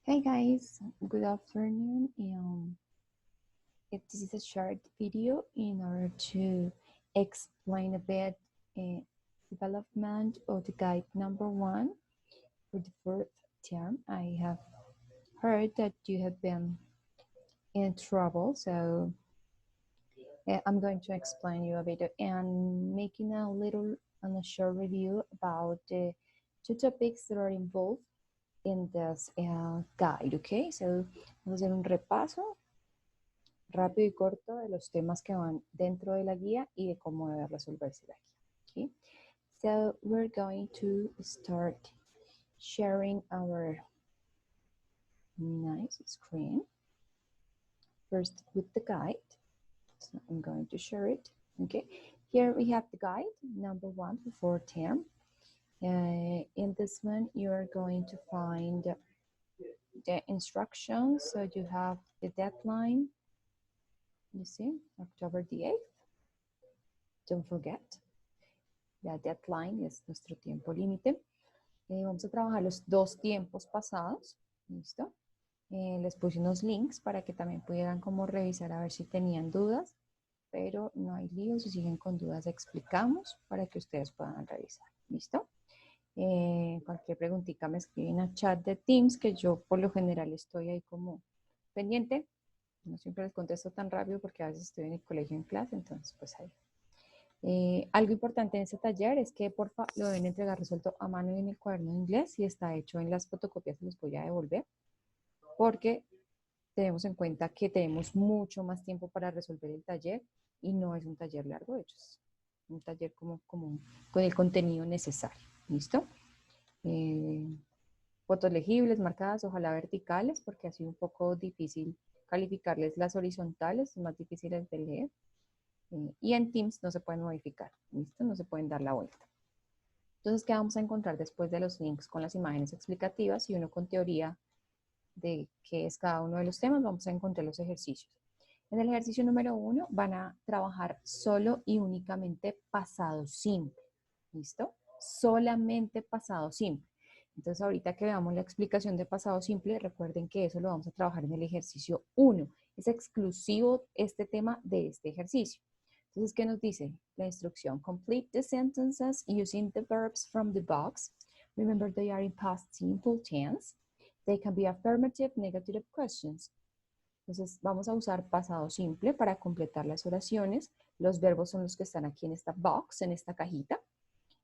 Hey guys, good afternoon. This is a short video in order to explain a bit development of the guide number 1 for the fourth term. I have heard that you have been in trouble, so I'm going to explain you a bit and making a little and a short review about the two topics that are involved in this guide. Okay, so vamos a hacer un repaso rápido y corto de los temas que van dentro de la guía y de cómo debe resolverse la guía. Okay? So we're going to start sharing our nice screen first with the guide. So I'm going to share it. Okay, here we have the guide number 1 for term. In this one, you are going to find the instructions. So you have the deadline. You see, October the 8th. Don't forget. La deadline es nuestro tiempo límite. Vamos a trabajar los 2 tiempos pasados. ¿Listo? Les puse unos links para que también pudieran como revisar a ver si tenían dudas, pero no hay lío. Si siguen con dudas, explicamos para que ustedes puedan revisar. ¿Listo? Cualquier preguntita me escriben a chat de Teams, que yo por lo general estoy ahí como pendiente. No siempre les contesto tan rápido porque a veces estoy en el colegio en clase, entonces pues ahí. Algo importante en este taller es que porfa lo deben entregar resuelto a mano y en el cuaderno de inglés. Si está hecho en las fotocopias se los voy a devolver porque tenemos en cuenta que tenemos mucho más tiempo para resolver el taller y no es un taller largo, de hecho es un taller como con el contenido necesario. ¿Listo? Fotos legibles, marcadas, ojalá verticales, porque ha sido un poco difícil calificarles las horizontales, son más difíciles de leer. Y en Teams no se pueden modificar, ¿listo? No se pueden dar la vuelta. Entonces, ¿qué vamos a encontrar después de los links con las imágenes explicativas y uno con teoría de qué es cada uno de los temas? Vamos a encontrar los ejercicios. En el ejercicio número 1 van a trabajar solo y únicamente pasado simple, ¿listo? Solamente pasado simple. Entonces, ahorita que veamos la explicación de pasado simple, recuerden que eso lo vamos a trabajar en el ejercicio 1. Es exclusivo este tema de este ejercicio. Entonces, ¿qué nos dice la instrucción? Complete the sentences using the verbs from the box. Remember, they are in past simple tense. They can be affirmative, negative questions. Entonces, vamos a usar pasado simple para completar las oraciones. Los verbos son los que están aquí en esta box, en esta cajita.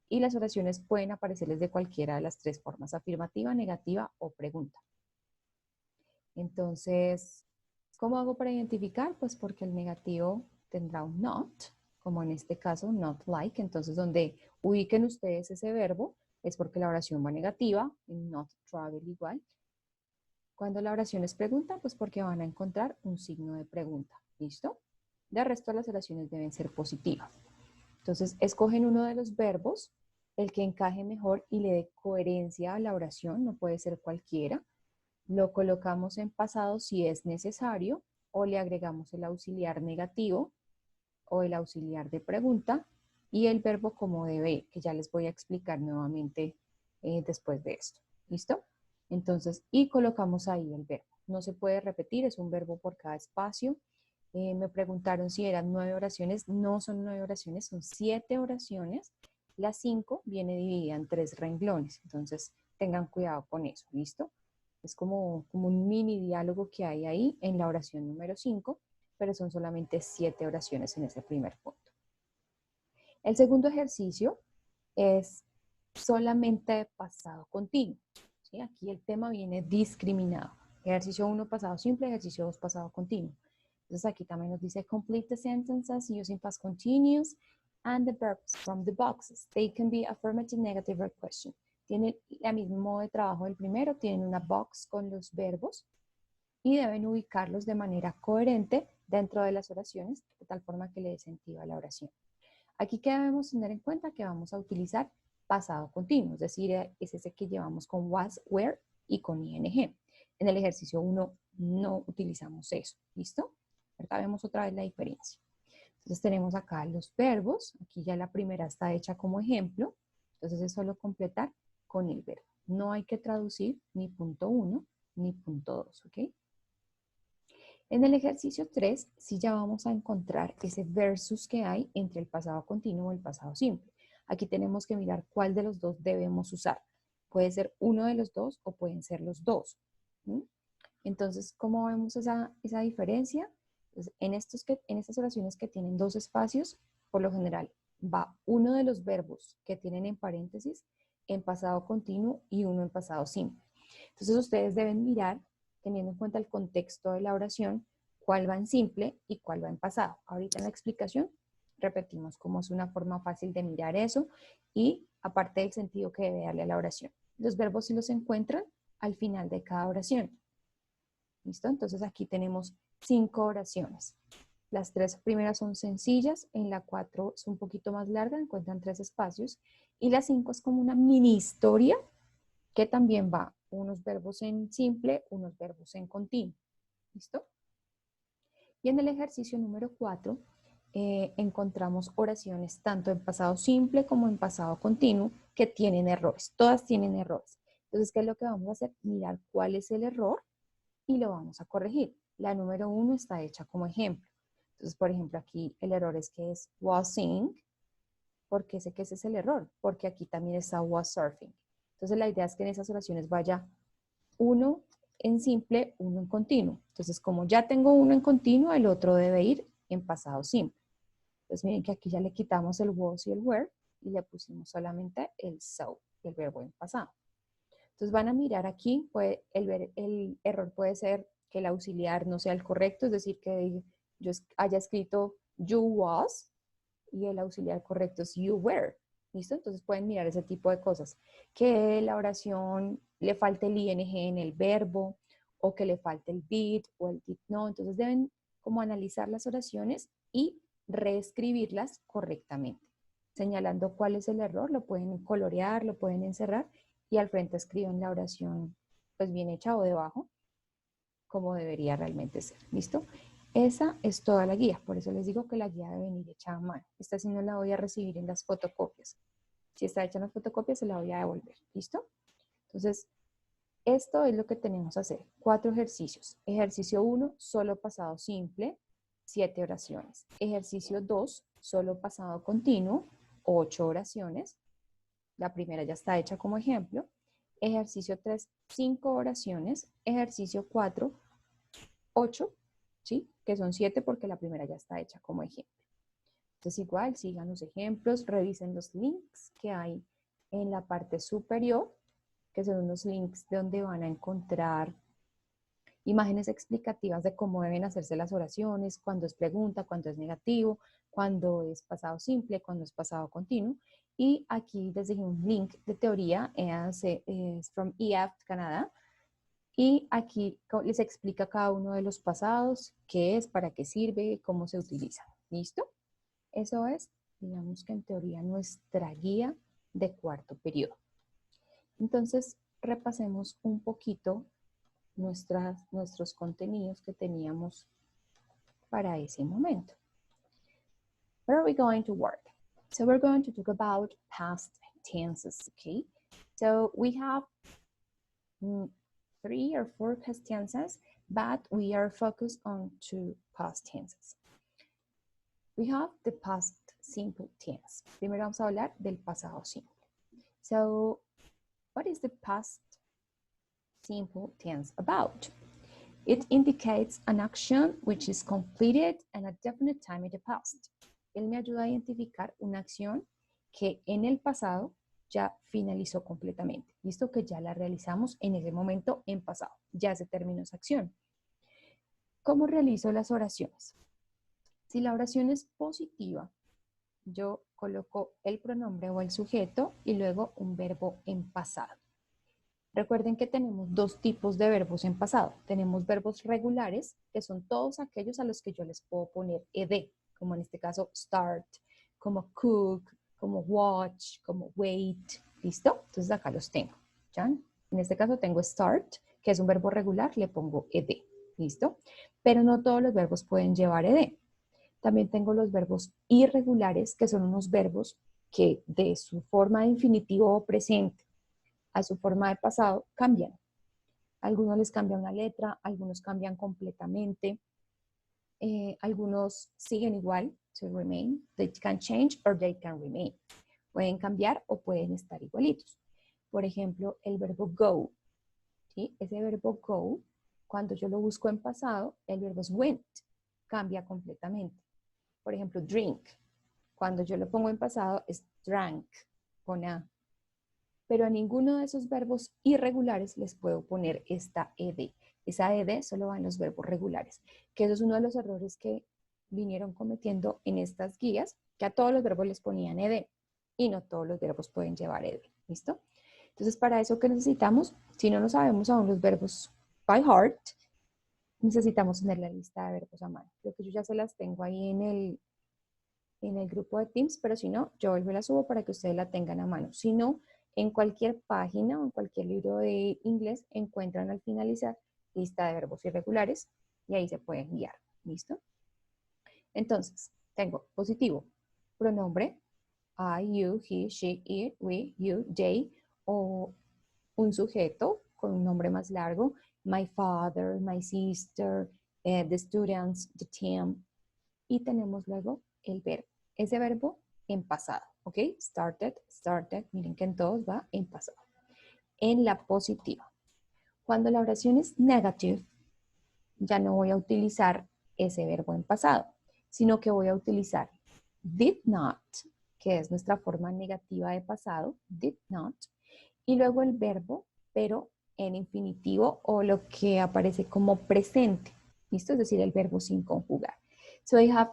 Y las oraciones pueden aparecerles de cualquiera de las 3 formas, afirmativa, negativa o pregunta. Entonces, ¿cómo hago para identificar? Pues porque el negativo tendrá un not, como en este caso, not like. Entonces, donde ubiquen ustedes ese verbo es porque la oración va negativa, en not travel igual. Cuando la oración es pregunta, pues porque van a encontrar un signo de pregunta. ¿Listo? De resto, las oraciones deben ser positivas. Entonces, escogen uno de los verbos, el que encaje mejor y le dé coherencia a la oración, no puede ser cualquiera. Lo colocamos en pasado si es necesario o le agregamos el auxiliar negativo o el auxiliar de pregunta y el verbo como debe, que ya les voy a explicar nuevamente después de esto. ¿Listo? Entonces, y colocamos ahí el verbo. No se puede repetir, es un verbo por cada espacio. Me preguntaron si eran 9 oraciones. No son 9 oraciones, son 7 oraciones. Las 5 viene dividida en 3 renglones. Entonces, tengan cuidado con eso. ¿Listo? Es como un mini diálogo que hay ahí en la oración número 5, pero son solamente 7 oraciones en ese primer punto. El segundo ejercicio es solamente pasado continuo. ¿Sí? Aquí el tema viene discriminado. Ejercicio 1, pasado simple, ejercicio 2, pasado continuo. Entonces aquí también nos dice complete the sentences using past continuous and the verbs from the boxes. They can be affirmative, negative, or question. Tienen el mismo modo de trabajo del primero, tienen una box con los verbos y deben ubicarlos de manera coherente dentro de las oraciones, de tal forma que le dé sentido a la oración. Aquí que debemos tener en cuenta que vamos a utilizar pasado continuo, es decir, es ese que llevamos con was, were y con ing. En el ejercicio 1 no utilizamos eso, ¿listo? Ahorita vemos otra vez la diferencia. Entonces tenemos acá los verbos, aquí ya la primera está hecha como ejemplo, entonces es solo completar con el verbo. No hay que traducir ni punto 1, ni punto 2, ¿ok? En el ejercicio 3, sí ya vamos a encontrar ese versus que hay entre el pasado continuo y el pasado simple. Aquí tenemos que mirar cuál de los dos debemos usar. Puede ser uno de los dos o pueden ser los dos. ¿Sí? Entonces, ¿cómo vemos esa diferencia? Pues en estas oraciones que tienen dos espacios, por lo general va uno de los verbos que tienen en paréntesis en pasado continuo y uno en pasado simple. Entonces, ustedes deben mirar, teniendo en cuenta el contexto de la oración, cuál va en simple y cuál va en pasado. Ahorita en la explicación repetimos cómo es una forma fácil de mirar eso y aparte del sentido que debe darle a la oración. Los verbos sí los encuentran al final de cada oración. ¿Listo? Entonces aquí tenemos 5 oraciones. Las 3 primeras son sencillas, en la 4 es un poquito más larga, encuentran 3 espacios, y la 5 es como una mini historia que también va unos verbos en simple, unos verbos en continuo. ¿Listo? Y en el ejercicio número 4 encontramos oraciones tanto en pasado simple como en pasado continuo que tienen errores. Todas tienen errores. Entonces, ¿qué es lo que vamos a hacer? Mirar cuál es el error y lo vamos a corregir. La número 1 está hecha como ejemplo. Entonces, por ejemplo, aquí el error es que es wasing. ¿Por qué sé que ese es el error? Porque aquí también está was surfing. Entonces, la idea es que en esas oraciones vaya uno en simple, uno en continuo. Entonces, como ya tengo uno en continuo, el otro debe ir en pasado simple. Entonces, miren que aquí ya le quitamos el was y el were y le pusimos solamente el so, el verbo en pasado. Entonces van a mirar aquí, el error puede ser que el auxiliar no sea el correcto, es decir, que yo haya escrito you was y el auxiliar correcto es you were. ¿Listo? Entonces pueden mirar ese tipo de cosas. Que la oración le falte el ing en el verbo o que le falte el did o el did no. Entonces deben como analizar las oraciones y reescribirlas correctamente. Señalando cuál es el error, lo pueden colorear, lo pueden encerrar y al frente escriben la oración pues bien hecha o debajo como debería realmente ser. ¿Listo? Esa es toda la guía, por eso les digo que la guía debe venir hecha a mano. Esta sí no la voy a recibir en las fotocopias. Si está hecha en las fotocopias, se la voy a devolver. ¿Listo? Entonces, esto es lo que tenemos que hacer. 4 ejercicios. Ejercicio 1, solo pasado simple, 7 oraciones. Ejercicio 2, solo pasado continuo, 8 oraciones. La primera ya está hecha como ejemplo. Ejercicio 3, 5 oraciones. Ejercicio 4, 8, ¿sí? Que son 7 porque la primera ya está hecha como ejemplo. Entonces igual, sigan los ejemplos, revisen los links que hay en la parte superior, que son unos links donde van a encontrar imágenes explicativas de cómo deben hacerse las oraciones, cuando es pregunta, cuando es negativo, cuando es pasado simple, cuando es pasado continuo. Y aquí les dejé un link de teoría, es from EF Canadá, y aquí les explica cada uno de los pasados, qué es, para qué sirve, cómo se utiliza. ¿Listo? Eso es, digamos que en teoría, nuestra guía de cuarto periodo. Entonces, repasemos un poquito nuestros contenidos que teníamos para ese momento. Where are we going to work? So we're going to talk about past tenses, okay? So we have 3 or 4 past tenses, but we are focused on 2 past tenses. We have the past simple tense. Primero vamos a hablar del pasado simple. So, what is the past simple tense about? It indicates an action which is completed and a definite time in the past. Él me ayuda a identificar una acción que en el pasado ya finalizó completamente. Listo, que ya la realizamos en ese momento en pasado. Ya se terminó esa acción. ¿Cómo realizo las oraciones? Si la oración es positiva, yo coloco el pronombre o el sujeto y luego un verbo en pasado. Recuerden que tenemos 2 tipos de verbos en pasado. Tenemos verbos regulares, que son todos aquellos a los que yo les puedo poner ed, como en este caso start, como cook, como watch, como wait. ¿Listo? Entonces acá los tengo. ¿Ya? En este caso tengo start, que es un verbo regular, le pongo ed. ¿Listo? Pero no todos los verbos pueden llevar ed. También tengo los verbos irregulares, que son unos verbos que de su forma de infinitivo o presente a su forma de pasado cambian. Algunos les cambia una letra, algunos cambian completamente, algunos siguen igual, to remain, they can change or they can remain. Pueden cambiar o pueden estar igualitos. Por ejemplo, el verbo go, ¿sí? Ese verbo go, cuando yo lo busco en pasado, el verbo es went, cambia completamente. Por ejemplo, drink, cuando yo lo pongo en pasado es drank, con A. Pero a ninguno de esos verbos irregulares les puedo poner esta ed. Esa ed solo va en los verbos regulares, que eso es uno de los errores que vinieron cometiendo en estas guías, que a todos los verbos les ponían ed y no todos los verbos pueden llevar ed. ¿Listo? Entonces, para eso, ¿qué necesitamos? Si no nos sabemos aún los verbos by heart, necesitamos tener la lista de verbos a mano. Creo que yo ya se las tengo ahí en el grupo de Teams, pero si no, yo vuelvo y la subo para que ustedes la tengan a mano. Si no, en cualquier página o en cualquier libro de inglés encuentran al finalizar lista de verbos irregulares y ahí se pueden guiar. ¿Listo? Entonces, tengo positivo, pronombre, I, you, he, she, it, we, you, they, o un sujeto con un nombre más largo, my father, my sister, the students, the team, y tenemos luego el verbo. Ese verbo en pasado, ¿ok? Started, started, miren que en todos va en pasado. En la positiva. Cuando la oración es negative, ya no voy a utilizar ese verbo en pasado, sino que voy a utilizar did not, que es nuestra forma negativa de pasado, did not, y luego el verbo, pero en infinitivo o lo que aparece como presente, ¿listo? Es decir, el verbo sin conjugar. So I have,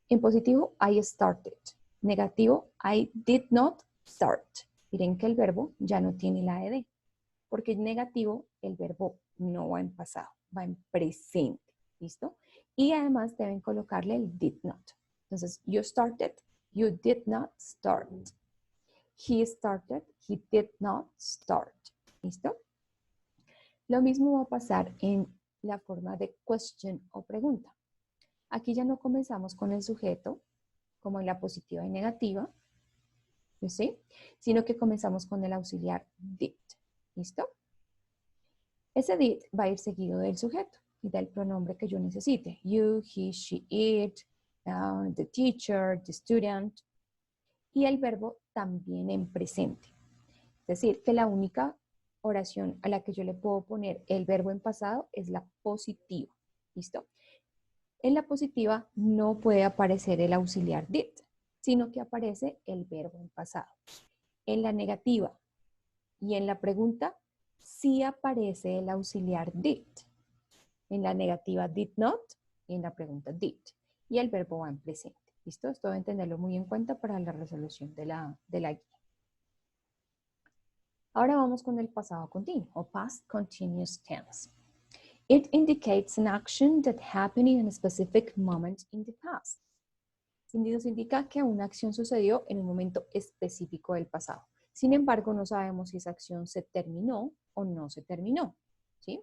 en positivo, I started. Negativo, I did not start. Miren que el verbo ya no tiene la ed, porque en negativo el verbo no va en pasado, va en presente, ¿listo? Y además deben colocarle el did not. Entonces, you started, you did not start. He started, he did not start. ¿Listo? Lo mismo va a pasar en la forma de question o pregunta. Aquí ya no comenzamos con el sujeto, como en la positiva y negativa, ¿sí? Sino que comenzamos con el auxiliar did. ¿Listo? Ese did va a ir seguido del sujeto y del pronombre que yo necesite. You, he, she, it, the teacher, the student. Y el verbo también en presente. Es decir, que la única oración a la que yo le puedo poner el verbo en pasado es la positiva. ¿Listo? En la positiva no puede aparecer el auxiliar did, sino que aparece el verbo en pasado. En la negativa y en la pregunta sí aparece el auxiliar did. En la negativa did not y en la pregunta did. Y el verbo va en presente. ¿Listo? Esto deben tenerlo muy en cuenta para la resolución de la guía. Ahora vamos con el pasado continuo o past continuous tense. It indicates an action that happened in a specific moment in the past. Nos indica que una acción sucedió en un momento específico del pasado. Sin embargo, no sabemos si esa acción se terminó o no se terminó, ¿sí?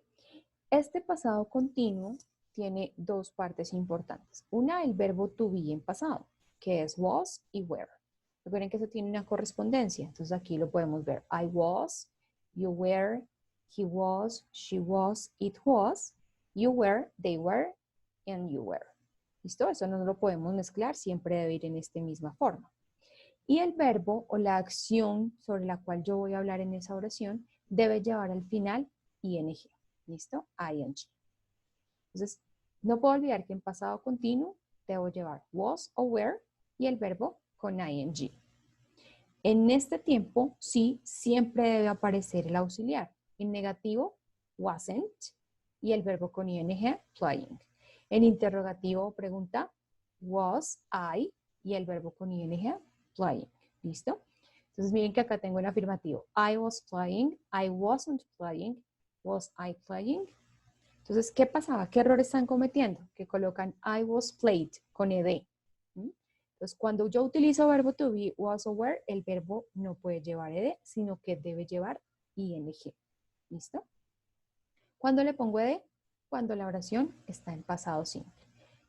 Este pasado continuo tiene dos partes importantes. Una, el verbo to be en pasado, que es was y were. Recuerden que eso tiene una correspondencia. Entonces aquí lo podemos ver. I was, you were, he was, she was, it was, you were, they were, and you were. ¿Listo? Eso no lo podemos mezclar, siempre debe ir en esta misma forma. Y el verbo o la acción sobre la cual yo voy a hablar en esa oración debe llevar al final ing. ¿Listo? ing. Entonces, no puedo olvidar que en pasado continuo debo llevar was o were y el verbo con ing. En este tiempo, sí, siempre debe aparecer el auxiliar. En negativo, wasn't y el verbo con ing, playing. En interrogativo o pregunta, was I y el verbo con ing, playing. ¿Listo? Entonces miren que acá tengo el afirmativo. I was playing, I wasn't playing, was I playing. Entonces, ¿qué pasaba? ¿Qué error están cometiendo? Que colocan I was played con ed. Entonces, cuando yo utilizo verbo to be, was o were, el verbo no puede llevar ed, sino que debe llevar ing. ¿Listo? ¿Cuándo le pongo ed? Cuando la oración está en pasado simple.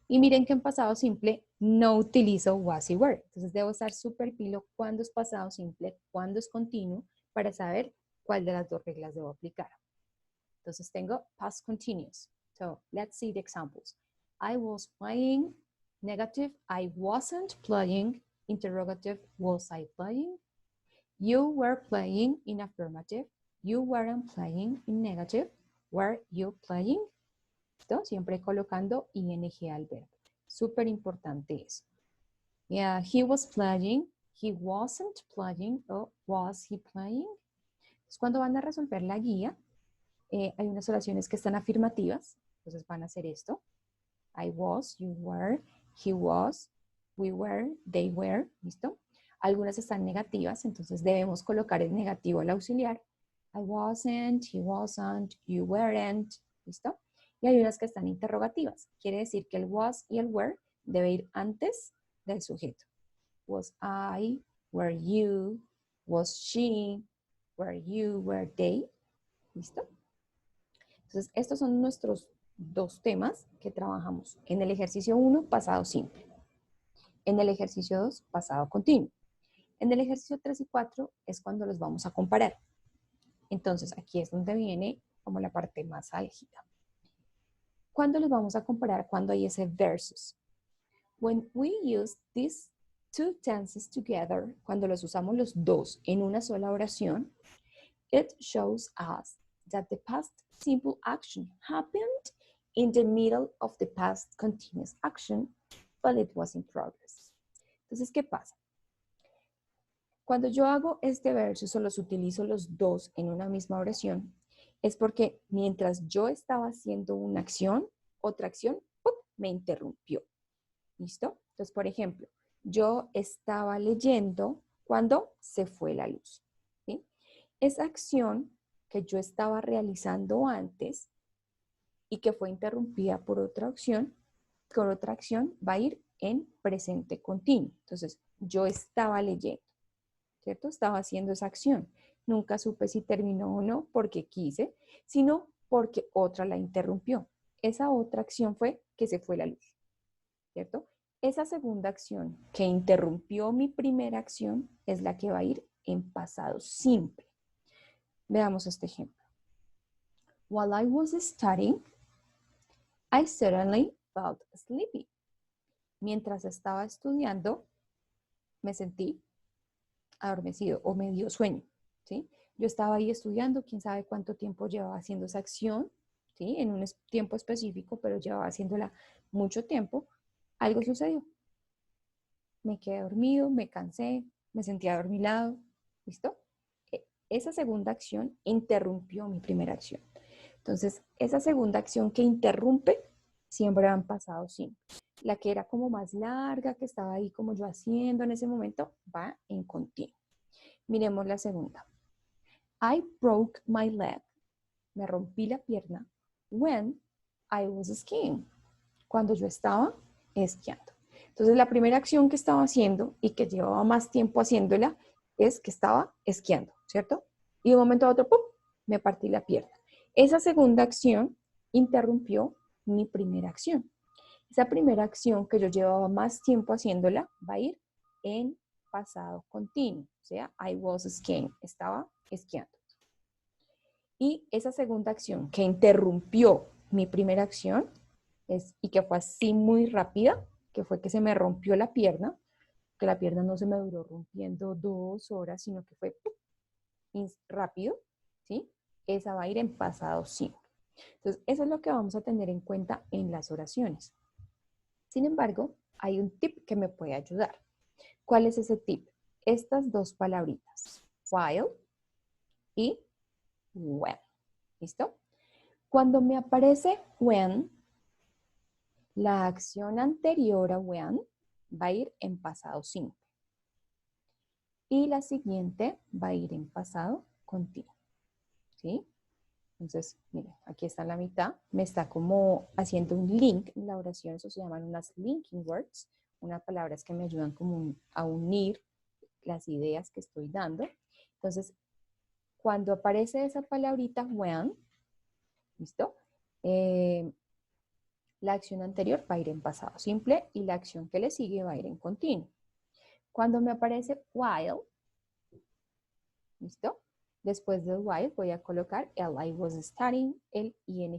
Y miren que en pasado simple no utilizo was y were. Entonces debo estar súper pilo cuándo es pasado simple, cuándo es continuo, para saber cuál de las dos reglas debo aplicar. Entonces tengo past continuous. So let's see the examples. I was playing, negative, I wasn't playing, interrogative, was I playing? You were playing in affirmative, you weren't playing in negative, were you playing? ¿Listo? Siempre colocando ing al verbo. Súper importante eso. Yeah, he was playing, he wasn't playing, o was he playing? Entonces, cuando van a resolver la guía, hay unas oraciones que están afirmativas, entonces van a hacer esto. I was, you were, he was, we were, they were, ¿listo? Algunas están negativas, entonces debemos colocar el negativo al auxiliar. I wasn't, he wasn't, you weren't, ¿listo? Y hay unas que están interrogativas. Quiere decir que el was y el were debe ir antes del sujeto. Was I, were you, was she, were you, were they, ¿listo? Entonces, estos son nuestros dos temas que trabajamos. En el ejercicio 1, pasado simple. En el ejercicio 2, pasado continuo. En el ejercicio 3 y 4 es cuando los vamos a comparar. Entonces, aquí es donde viene como la parte más álgida. ¿Cuándo los vamos a comparar? Cuando hay ese versus. When we use these two tenses together, cuando los usamos los dos en una sola oración, it shows us that the past simple action happened in the middle of the past continuous action, but it was in progress. Entonces, ¿qué pasa? Cuando yo hago este versus o los utilizo los dos en una misma oración, es porque mientras yo estaba haciendo una acción, otra acción ¡pum!, me interrumpió. ¿Listo? Entonces, por ejemplo, yo estaba leyendo cuando se fue la luz. ¿Sí? Esa acción que yo estaba realizando antes y que fue interrumpida por otra acción, va a ir en presente continuo. Entonces, yo estaba leyendo, ¿cierto? Estaba haciendo esa acción. Nunca supe si terminó o no porque quise, sino porque otra la interrumpió. Esa otra acción fue que se fue la luz, ¿cierto? Esa segunda acción que interrumpió mi primera acción es la que va a ir en pasado simple. Veamos este ejemplo. While I was studying, I suddenly felt sleepy. Mientras estaba estudiando, me sentí adormecido o me dio sueño, ¿sí? Yo estaba ahí estudiando, quién sabe cuánto tiempo llevaba haciendo esa acción, ¿sí? En un tiempo específico, pero llevaba haciéndola mucho tiempo. Algo sucedió. Me quedé dormido, me cansé, me sentía adormilado, ¿listo? Esa segunda acción interrumpió mi primera acción. Entonces, esa segunda acción que interrumpe siempre han pasado simple. La que era como más larga, que estaba ahí como yo haciendo en ese momento, va en continuo. Miremos la segunda. I broke my leg. Me rompí la pierna when I was skiing. Cuando yo estaba esquiando. Entonces, la primera acción que estaba haciendo y que llevaba más tiempo haciéndola es que estaba esquiando, ¿cierto? Y de un momento a otro, ¡pum!, me partí la pierna. Esa segunda acción interrumpió mi primera acción. Esa primera acción que yo llevaba más tiempo haciéndola va a ir en pasado continuo. O sea, I was skiing, estaba esquiando. Y esa segunda acción que interrumpió mi primera acción y que fue así muy rápida, que fue que se me rompió la pierna, que la pierna no se me duró rompiendo 2 horas, sino que fue rápido, ¿sí? Esa va a ir en pasado simple. Entonces, eso es lo que vamos a tener en cuenta en las oraciones. Sin embargo, hay un tip que me puede ayudar. ¿Cuál es ese tip? Estas dos palabritas, while y when. ¿Listo? Cuando me aparece when, la acción anterior a when va a ir en pasado simple. Y la siguiente va a ir en pasado continuo. ¿Sí? Entonces, miren, aquí está en la mitad. Me está como haciendo un link en la oración. Eso se llaman unas linking words. Unas palabras que me ayudan como a unir las ideas que estoy dando. Entonces, cuando aparece esa palabrita when, ¿listo? La acción anterior va a ir en pasado simple y la acción que le sigue va a ir en continuo. Cuando me aparece while, ¿listo? Después del while voy a colocar el I was studying, el ing,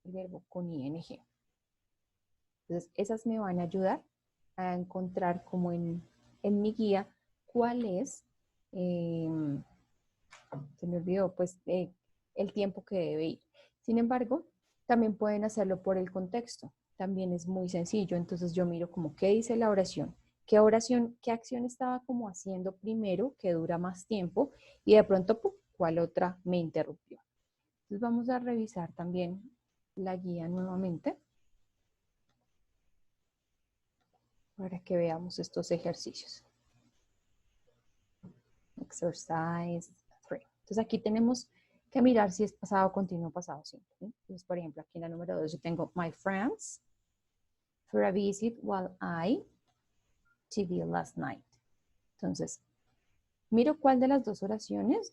el verbo con ing. Entonces, esas me van a ayudar a encontrar como en mi guía cuál es, se me olvidó, pues el tiempo que debe ir. Sin embargo, también pueden hacerlo por el contexto. También es muy sencillo. Entonces yo miro como qué dice la oración, qué acción estaba como haciendo primero, que dura más tiempo, y de pronto, ¡pum!, cuál otra me interrumpió. Entonces vamos a revisar también la guía nuevamente para que veamos estos ejercicios. Exercise 3. Entonces aquí tenemos que mirar si es pasado continuo o pasado simple. ¿Sí? Entonces, por ejemplo, aquí en la número 2 yo tengo my friends for a visit while I TV last night. Entonces, miro cuál de las dos oraciones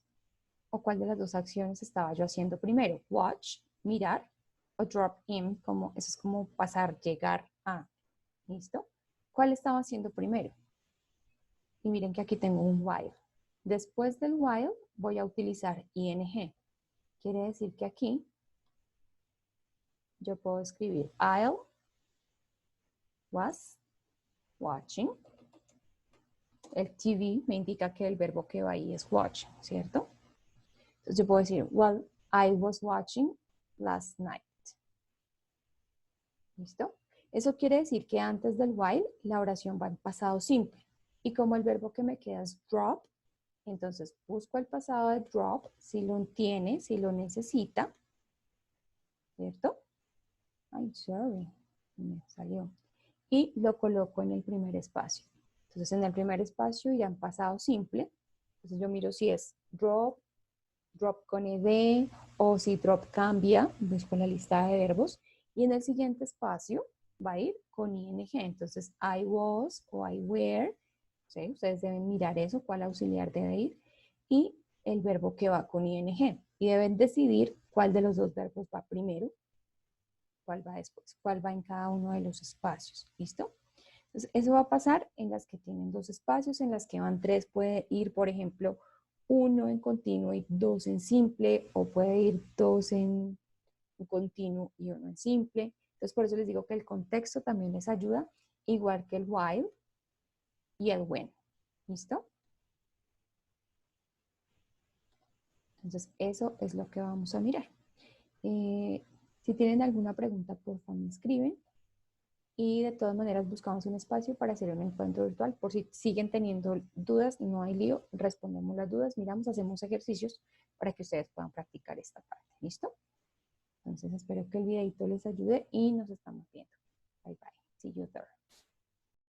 o cuál de las dos acciones estaba yo haciendo primero. Watch, mirar, o drop in, como, eso es como pasar, llegar a. ¿Listo? ¿Cuál estaba haciendo primero? Y miren que aquí tengo un while. Después del while voy a utilizar ing. Quiere decir que aquí yo puedo escribir I was watching. El TV me indica que el verbo que va ahí es watch, ¿cierto? Entonces yo puedo decir, well, I was watching last night. ¿Listo? Eso quiere decir que antes del while la oración va en pasado simple. Y como el verbo que me queda es drop, entonces busco el pasado de drop, si lo tiene, si lo necesita, ¿cierto? Ay, sorry, me salió. Y lo coloco en el primer espacio. Entonces en el primer espacio irá en pasado simple. Entonces yo miro si es drop, drop con ed, o si drop cambia, busco la lista de verbos. Y en el siguiente espacio va a ir con ing. Entonces I was o I were, ¿sí? Ustedes deben mirar eso, cuál auxiliar debe ir. Y el verbo que va con ing. Y deben decidir cuál de los dos verbos va primero, cuál va después, cuál va en cada uno de los espacios. ¿Listo? Entonces, eso va a pasar en las que tienen dos espacios, en las que van tres, puede ir, por ejemplo, uno en continuo y dos en simple, o puede ir dos en continuo y uno en simple. Entonces, por eso les digo que el contexto también les ayuda, igual que el while y el when. ¿Listo? Entonces, eso es lo que vamos a mirar. Si tienen alguna pregunta, por favor, me escriben. Y de todas maneras buscamos un espacio para hacer un encuentro virtual. Por si siguen teniendo dudas, no hay lío, respondemos las dudas, miramos, hacemos ejercicios para que ustedes puedan practicar esta parte. ¿Listo? Entonces espero que el videito les ayude y nos estamos viendo.